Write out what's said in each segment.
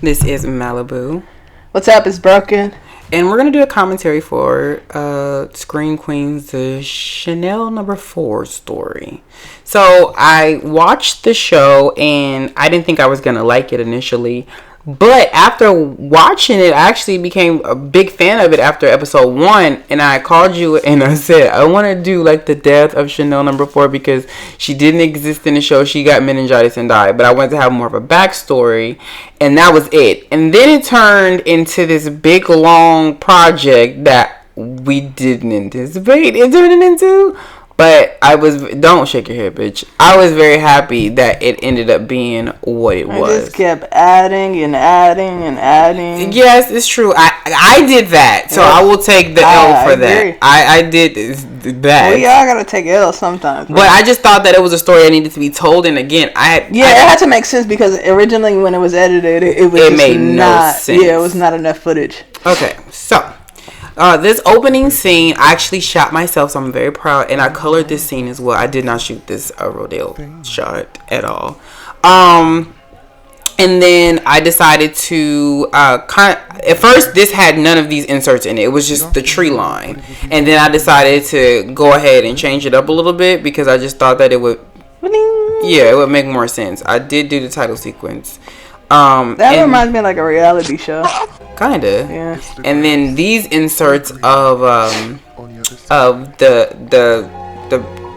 This is Malibu. What's up? It's Broken. And we're going to do a commentary for Scream Queen's the Chanel No. 4 story. So I watched the show and I didn't think I was going to like it initially. But after watching it, I actually became a big fan of it after episode 1. And I called you and I said, I want to do like the death of Chanel No. 4 because she didn't exist in the show. She got meningitis and died. But I wanted to have more of a backstory. And that was it. And then it turned into this big, long project that we didn't anticipate it turning into. But don't shake your head, bitch. I was very happy that it ended up being what it was. I just kept adding and adding and adding. Yes, it's true. I did that, so I will take the L for that. I did that. Well, y'all gotta take L sometimes. But I just thought that it was a story that needed to be told, and again, it had to make sense because originally when it was edited, it made no sense. Yeah, it was not enough footage. Okay, so. This opening scene, I actually shot myself, so I'm very proud. And I colored this scene as well. I did not shoot this Rodale shot at all. And then I decided to at first, this had none of these inserts in it. It was just the tree line. And then I decided to go ahead and change it up a little bit because I just thought that it would make more sense. I did do the title sequence. That reminds me of like a reality show. Kinda. Yeah. And then these inserts of the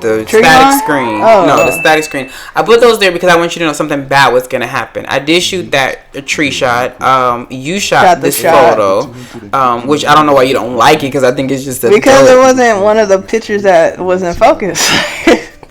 static screen. The static screen. I put those there because I want you to know something bad was gonna happen. I did shoot a tree shot. You shot this photo, which I don't know why you don't like it because I think it's just because it wasn't one of the pictures that was in focus.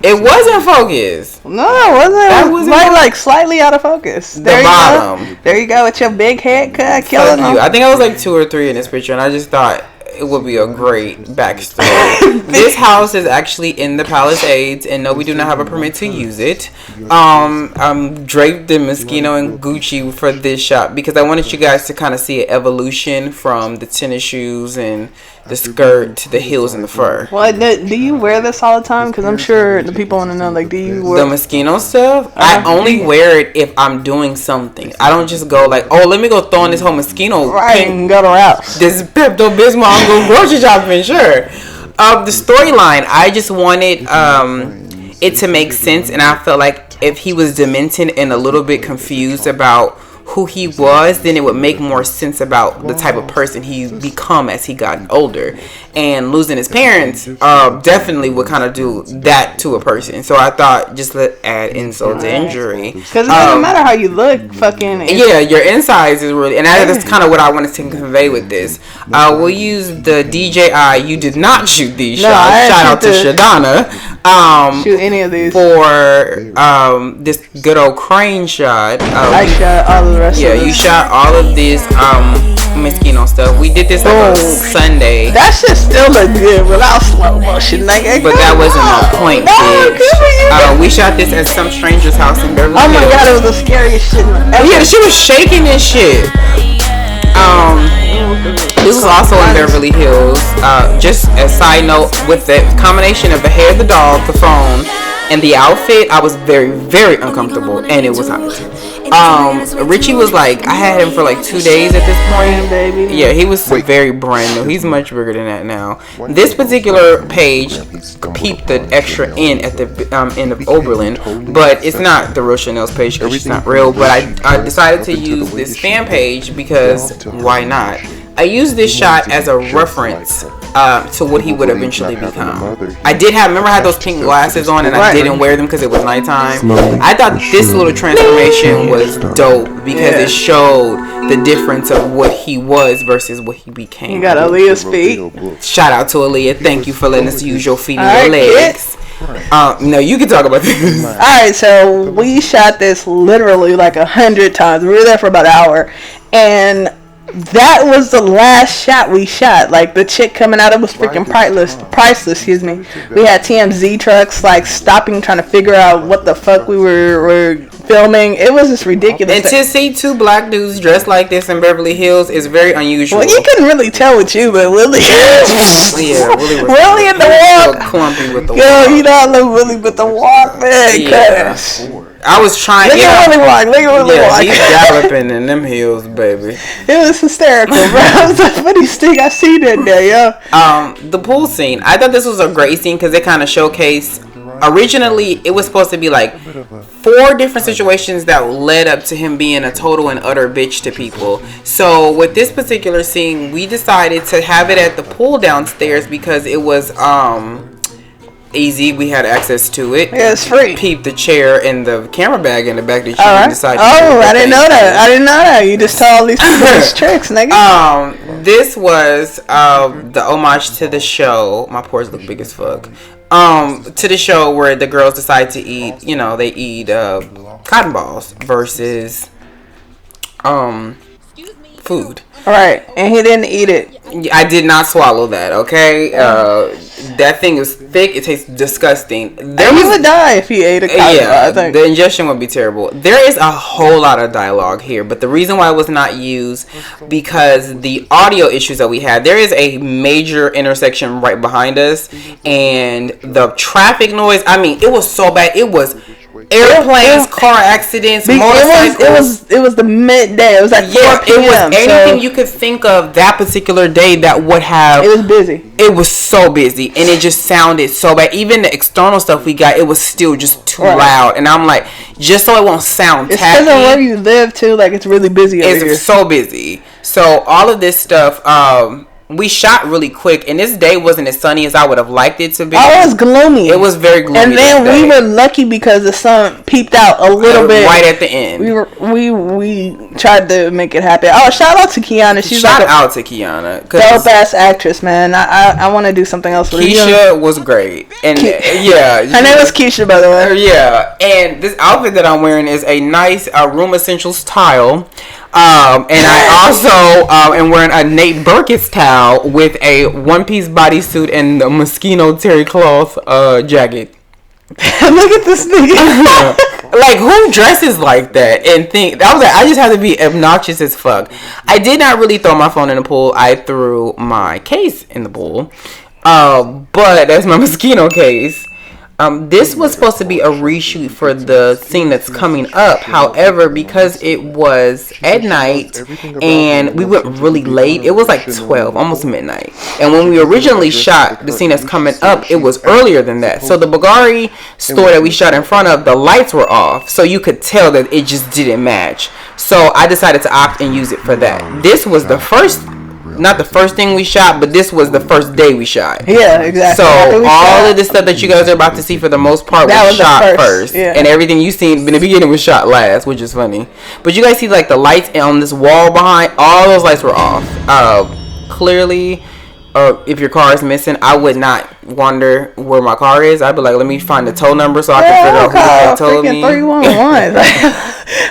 It wasn't focused. No, it wasn't. That was like slightly out of focus. The bottom. There you go with your big haircut, killing them. I think I was like 2 or 3 in this picture, and I just thought it would be a great backstory. This house is actually in the Palisades, and no, we do not have a permit to use it. I'm draped in Moschino and Gucci for this shot because I wanted you guys to kind of see an evolution from the tennis shoes and the skirt to the heels and the fur. Well, do you wear this all the time? Because I'm sure the people want to know, like, do you wear the Moschino stuff? I only wear it if I'm doing something. I don't just go like, oh, let me go throw on this whole Moschino. Right, and go to Ralph's. This Pepto-Bismol, I'm going grocery shopping, sure. The storyline, I just wanted it to make sense, and I felt like if he was demented and a little bit confused about who he was, then it would make more sense about the type of person he's become as he got older. And losing his parents definitely would kind of do that to a person. So I thought just add insult to injury. Because it doesn't matter how you look, fucking. Yeah, your insides is really, and that's kind of what I wanted to convey with this. We'll use the DJI. You did not shoot these shots. Shout out to Donna. Shoot any of these for this good old crane shot. I shot all of the rest. Yeah, you shot all of this Moschino stuff. We did this on Sunday. That shit still look good without slow motion, nigga. But that wasn't my point, bitch. We shot this at some stranger's house in Beverly Hills. Oh my god, it was the scariest shit ever. Yeah, she was shaking this shit. This was also in Beverly Hills. Just a side note, with the combination of the hair of the dog, the phone, and the outfit, I was very, very uncomfortable, and it was hot. Richie was like, I had him for like 2 days at this point. Baby. Yeah, he was very brand new. He's much bigger than that now. This particular page peeped the extra in at the end of Oberlin, but it's not the real Chanel's page because she's not real. But I decided to use this fan page because why not? I used this shot as a reference to what he would eventually become. I had those pink glasses on and I didn't wear them because it was nighttime. I thought this little transformation was dope because it showed the difference of what he was versus what he became. You got Aaliyah's feet. Shout out to Aaliyah. Thank you for letting us use your feet and your legs. No, you can talk about this. Alright, so we shot this literally like 100 times. We were there for about an hour. And that was the last shot we shot. Like, the chick coming out, it was freaking priceless, excuse me. We had TMZ trucks, like, stopping, trying to figure out what the fuck we were filming. It was just ridiculous. And to see 2 black dudes dressed like this in Beverly Hills is very unusual. Well, you couldn't really tell with you, but Willie. Yeah, Willie was Willie in the walk. Clumpy with the walk. Yo, you don't look Willie with the walk, man. Yeah. I was trying. Look at Willie walk. Look at Willie walk. He's galloping in them heels, baby. It was hysterical, bro. I was like, what do you think I see that day, yo? The pool scene. I thought this was a great scene because it kind of showcased. Originally, it was supposed to be like 4 different situations that led up to him being a total and utter bitch to people. So with this particular scene, we decided to have it at the pool downstairs because it was easy. We had access to it. Yeah, it's free. Peep the chair and the camera bag in the back that you decided. Oh, I didn't know that. I didn't know that. You just told all these people these tricks, nigga. This was the homage to the show. My pores look big as fuck. To the show where the girls decide to eat. You know, they eat cotton balls versus food. Right, and he didn't eat it. I did not swallow that, okay? That thing is thick. It tastes disgusting. He would die if he ate a cotton ball, I think. The ingestion would be terrible. There is a whole lot of dialogue here, but the reason why it was not used because the audio issues that we had. There is a major intersection right behind us, and the traffic noise. I mean, it was so bad. It was airplanes, car accidents, motorcycles. It was the midday. It was like 4 p.m. It was anything you could think of that particular day that would have. It was busy. It was so busy, and it just sounded so bad. Even the external stuff we got, it was still just too loud. And I'm like, just so it won't sound tacky. It's because of where you live too. Like it's really busy over here. It's so busy. So all of this stuff. We shot really quick, and this day wasn't as sunny as I would have liked it to be. Oh, it was gloomy. It was very gloomy. And then we were lucky because the sun peeped out a little bit right at the end. We tried to make it happen. Oh, shout out to Kiana. She's shout out to Kiana. Dope ass actress, man. I want to do something else with her. Keisha was great, and yeah, her name was Keisha, by the way. Yeah, and this outfit that I'm wearing is a nice Room Essentials tile. And I also am wearing a Nate Burkett towel with a one-piece bodysuit and the Moschino terry cloth jacket. Look at this nigga. Like, who dresses like that and think... I was like, I just have to be obnoxious as fuck. I did not really throw my phone in the pool. I threw my case in the pool. But that's my Moschino case. This was supposed to be a reshoot for the scene that's coming up. However, because it was at night and we went really late, it was like 12, almost midnight. And when we originally shot the scene that's coming up, it was earlier than that. So the Bulgari store that we shot in front of, the lights were off. So you could tell that it just didn't match. So I decided to opt and use it for that. This was the first... Not the first thing we shot, but this was the first day we shot. Yeah, exactly. So all of the stuff that you guys are about to see for the most part was shot first. Yeah. And everything you seen in the beginning was shot last, which is funny. But you guys see like the lights on this wall behind, all those lights were off. Clearly, if your car is missing, I would not wonder where my car is. I'd be like, let me find the tow number so I can figure out who told me. 311.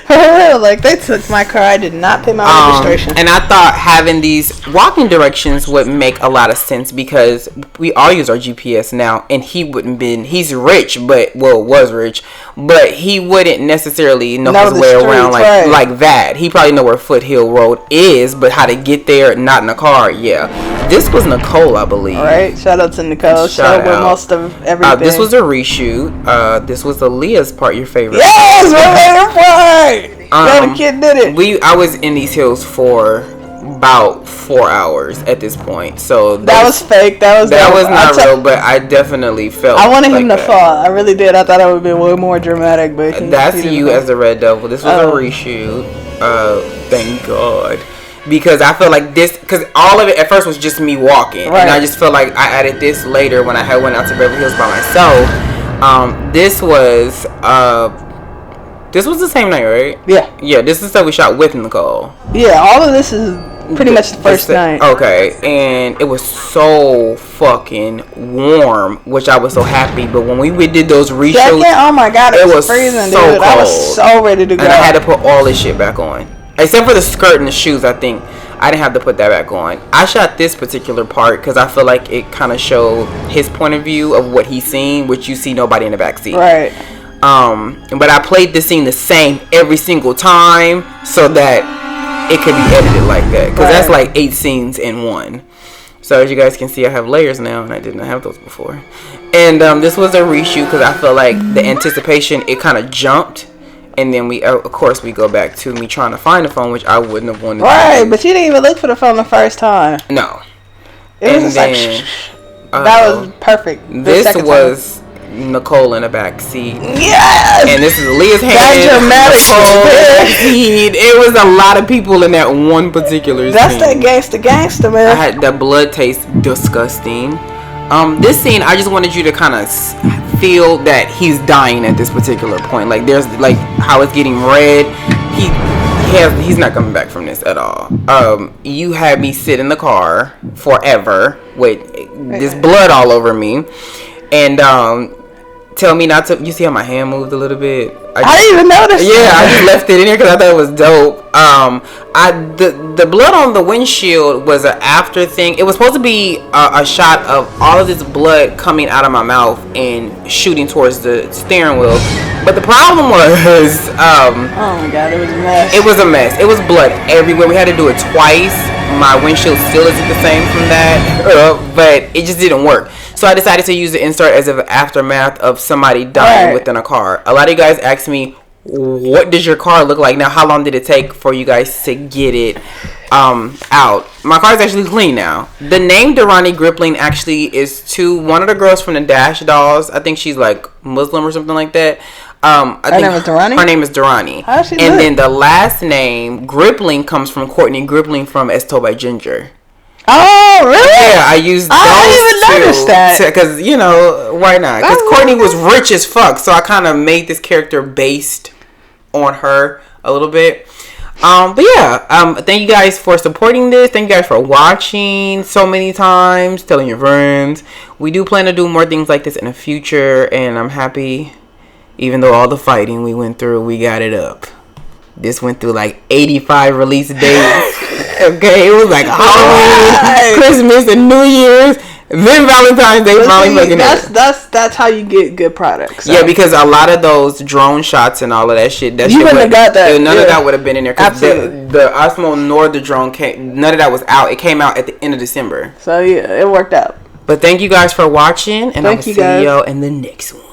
For real, like they took my car. I did not pay my registration. And I thought having these walking directions would make a lot of sense because we all use our GPS now, and he wouldn't been. He's rich, was rich, but he wouldn't necessarily know his way around like that. He probably know where Foothill Road is, but how to get there, not in a car. Yeah, this was Nicole, I believe. All right, shout out to Nicole. Shout out most of everything. This was a reshoot. This was Aaliyah's part, your favorite. Yes, my favorite part. The kid did it. I was in these hills for about 4 hours at this point, so that was fake. That was not real, but I definitely felt. I wanted him to fall. I really did. I thought it would be way more dramatic, but that's you as the Red Devil. This was a reshoot. Thank God. Because I feel like this, because all of it at first was just me walking, and I just felt like I added this later when I went out to Beverly Hills by myself. This was the same night, right? Yeah. This is stuff we shot with Nicole. Yeah, all of this is pretty much the first night. Okay, and it was so fucking warm, which I was so happy. But when we did those reshoots, oh my god, it was freezing, so dude. Cold. I was so ready to go, and I had to put all this shit back on. Except for the skirt and the shoes, I think I didn't have to put that back on. I shot this particular part because I feel like it kind of showed his point of view of what he's seen, which you see nobody in the backseat. Right. But I played the scene the same every single time so that it could be edited like that. Because that's like 8 scenes in one. So as you guys can see, I have layers now, and I did not have those before. And this was a reshoot because I feel like the anticipation, it kind of jumped. And then we, of course, we go back to me trying to find the phone, which I wouldn't have wanted. Right, but you didn't even look for the phone the first time. No. It was just like that was perfect. This was Nicole in the back seat. Yes. And this is Leah's hand. That's dramatic. Nicole in the back seat. It was a lot of people in that one particular That's scene. That gangster, man. I had the blood taste disgusting. This scene, I just wanted you to kind of feel that he's dying at this particular point. Like there's like how it's getting red. He's not coming back from this at all. You had me sit in the car forever with this blood all over me, and tell me not to. You see how my hand moved a little bit? I didn't even notice. Yeah, I just left it in here because I thought it was dope. The blood on the windshield was an after thing. It was supposed to be a shot of all of this blood coming out of my mouth and shooting towards the steering wheel. But the problem was, oh my god, it was a mess. It was a mess. It was blood everywhere. We had to do it twice. My windshield still isn't the same from that, but it just didn't work. So I decided to use the insert as an aftermath of somebody dying within a car. A lot of you guys asked me, what does your car look like now? How long did it take for you guys to get it out? My car is actually clean now. The name Durrani Gripling actually is to one of the girls from the Dash Dolls. I think she's like Muslim or something like that. Her name is Durrani? Her name is Durrani. How does she and look? Then the last name Gripling comes from Courtney Gripling from As Told by Ginger. Oh, really? Yeah, I used those I didn't even notice that. Because, you know, why not? Because Courtney was rich as fuck, so I kind of made this character based on her a little bit. But yeah, thank you guys for supporting this. Thank you guys for watching so many times, telling your friends. We do plan to do more things like this in the future, and I'm happy, even though all the fighting we went through, we got it up. This went through like 85 release days. Okay, it was like Halloween, Christmas, and New Year's. Then Valentine's Day finally fucking that's how you get good products. So. Yeah, because a lot of those drone shots and all of that shit, you wouldn't have got that. None of that would have been in there. Absolutely. The Osmo nor the drone none of that was out. It came out at the end of December. So yeah, it worked out. But thank you guys for watching, and I will see y'all in the next one.